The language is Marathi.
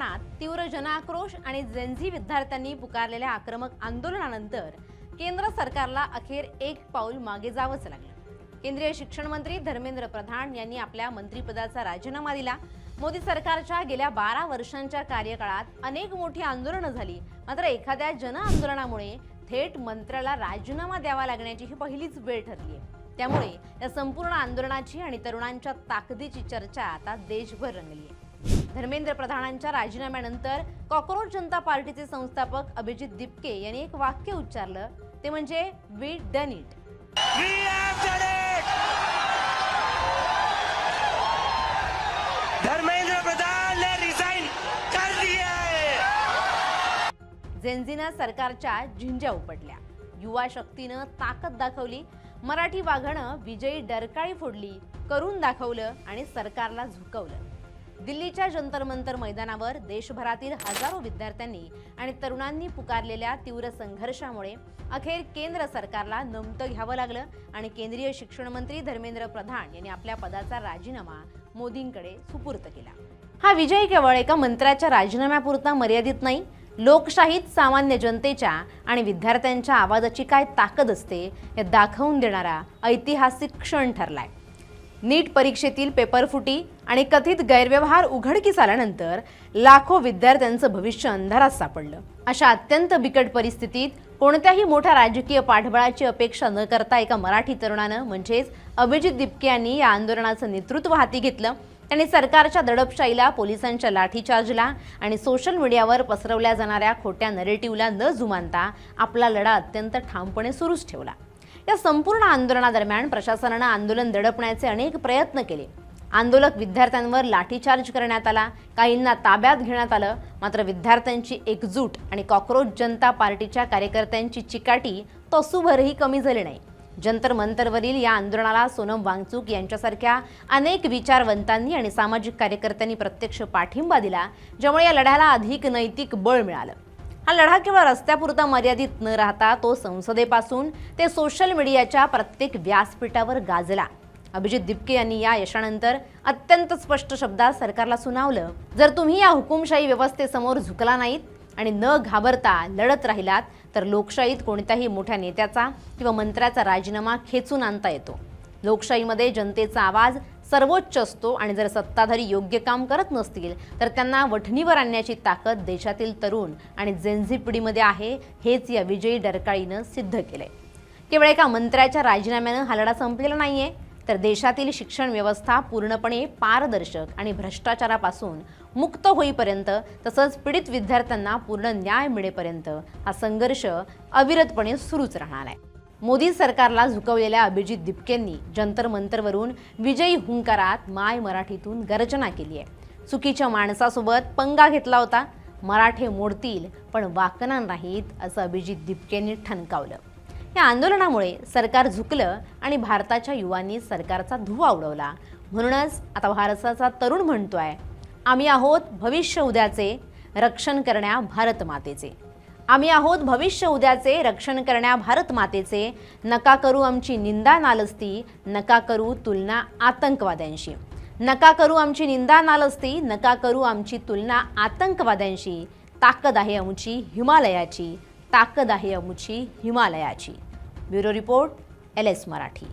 हरियाणात तीव्र जनआक्रोश आणि जेनझी विद्यार्थ्यांनी पुकारलेल्या आक्रमक आंदोलनानंतर केंद्र सरकारला अखेर एक पाऊल मागे जावंच लागलं। केंद्रीय शिक्षण मंत्री धर्मेंद्र प्रधान यांनी आपल्या मंत्रिपदाचा राजीनामा दिला। मोदी सरकारच्या गेल्या 12 वर्षांच्या कार्यकाळात अनेक मोठी आंदोलनं झाली, मात्र एखाद्या जन आंदोलनामुळे थेट मंत्र्याला राजीनामा द्यावा लागण्याची ही पहिलीच वेळ ठरली आहे। त्यामुळे या संपूर्ण आंदोलनाची आणि तरुणांच्या ताकदीची चर्चा आता देशभर रंगली आहे। धर्मेंद्र प्रधानांच्या राजीनाम्यानंतर कॉकरोच जनता पार्टीचे संस्थापक अभिजित दिपके यांनी एक वाक्य उच्चारलं, ते म्हणजे we done it. Dharmendra Pradhan ने रिजाइन कर दिया है। जेनझीनं सरकारच्या झिंज्या उपटल्या, युवा शक्तीनं ताकद दाखवली, मराठी वाघानं विजयी डरकाळी फोडली, करून दाखवलं आणि सरकारला झुकवलं। दिल्लीच्या जंतर मंतर मैदानावर देशभरातील हजारो विद्यार्थ्यांनी आणि तरुणांनी पुकारलेल्या तीव्र संघर्षामुळे अखेर केंद्र सरकारला नमतं घ्यावं लागलं आणि केंद्रीय शिक्षण मंत्री धर्मेंद्र प्रधान यांनी आपल्या पदाचा राजीनामा मोदींकडे सुपूर्द केला। हा विजय केवळ एका मंत्र्याच्या राजीनाम्यापुरता मर्यादित नाही, लोकशाहीत सामान्य जनतेच्या आणि विद्यार्थ्यांच्या आवाजाची काय ताकद असते हे दाखवून देणारा ऐतिहासिक क्षण ठरलाय। नीट परीक्षेतील पेपरफुटी आणि कथित गैरव्यवहार उघडकीस आल्यानंतर लाखो विद्यार्थ्यांचं भविष्य अंधारात सापडलं। अशा अत्यंत बिकट परिस्थितीत कोणत्याही मोठ्या राजकीय पाठबळाची अपेक्षा न करता एका मराठी तरुणानं म्हणजेच अभिजित दिपके यांनी या आंदोलनाचं नेतृत्व हाती घेतलं। त्यांनी सरकारच्या दडपशाहीला, पोलिसांच्या लाठीचार्जला आणि सोशल मीडियावर पसरवल्या जाणाऱ्या खोट्या नरेटिव्हला न जुमानता आपला लढा अत्यंत ठामपणे सुरूच ठेवला। या संपूर्ण आंदोलनादरम्यान प्रशासनानं आंदोलन दडपण्याचे अनेक प्रयत्न केले। आंदोलक विद्यार्थ्यांवर लाठीचार्ज करण्यात आला, काहींना ताब्यात घेण्यात आलं, मात्र विद्यार्थ्यांची एकजूट आणि कॉकरोच जनता पार्टीच्या कार्यकर्त्यांची चिकाटी तसूभरही कमी झाली नाही। जंतर मंतरवरील या आंदोलनाला सोनम वांगचुक यांच्यासारख्या अनेक विचारवंतांनी आणि सामाजिक कार्यकर्त्यांनी प्रत्यक्ष पाठिंबा दिला, ज्यामुळे या लढ्याला अधिक नैतिक बळ मिळालं। हा लढा केवळ रस्त्यापुरता मर्यादित न राहता तो संसदेपासून ते सोशल मीडियाच्या प्रत्येक व्यासपीठावर गाजला। अभिजित दिपके यांनी या यशानंतर अत्यंत स्पष्ट शब्दात सरकारला सुनावलं, जर तुम्ही या हुकुमशाही व्यवस्थेसमोर झुकला नाहीत आणि न घाबरता लढत राहिलात तर लोकशाहीत कोणत्याही मोठ्या नेत्याचा किंवा मंत्र्याचा राजीनामा खेचून आणता येतो। लोकशाहीमध्ये जनतेचा आवाज सर्वोच्च असतो आणि जर सत्ताधारी योग्य काम करत नसतील तर त्यांना वठणीवर आणण्याची ताकद देशातील तरुण आणि जेनझी पिढीमध्ये आहे, हेच या विजयी डरकाळीनं सिद्ध केलंय। केवळ एका मंत्र्याच्या राजीनाम्यानं हा लढा संपलेला नाहीये, तर देशातील शिक्षण व्यवस्था पूर्णपणे पारदर्शक आणि भ्रष्टाचारापासून मुक्त होईपर्यंत, तसंच पीडित विद्यार्थ्यांना पूर्ण न्याय मिळेपर्यंत हा संघर्ष अविरतपणे सुरूच राहणार आहे। मोदी सरकारला झुकवलेल्या अभिजित दिपकेंनी जंतर मंतरवरून विजयी हुंकारात माय मराठीतून गर्जना केली आहे। चुकीच्या माणसासोबत पंगा घेतला होता, मराठे मोडतील पण वाकणार नाहीत, असं अभिजित दिपकेंनी ठणकावलं। या आंदोलनामुळे सरकार झुकलं आणि भारताच्या युवांनी सरकारचा धुव्वा उडवला। म्हणूनच आता भारताचा तरुण म्हणतोय, आम्ही आहोत भविष्य उद्याचे रक्षण करण्या भारत मातेचे। आम्ही आहोत भविष्य उद्याचे रक्षण करण्या भारत मातेचे। नका करू आमची निंदा नालस्ती, नका करू तुलना आतंकवाद्यांशी। नका करू आमची निंदा नालस्ती, नका करू आमची तुलना आतंकवाद्यांशी। ताकद आहे आमची हिमालयाची, ताकद आहे आमची हिमालयाची। Bureau report, LS Marathi.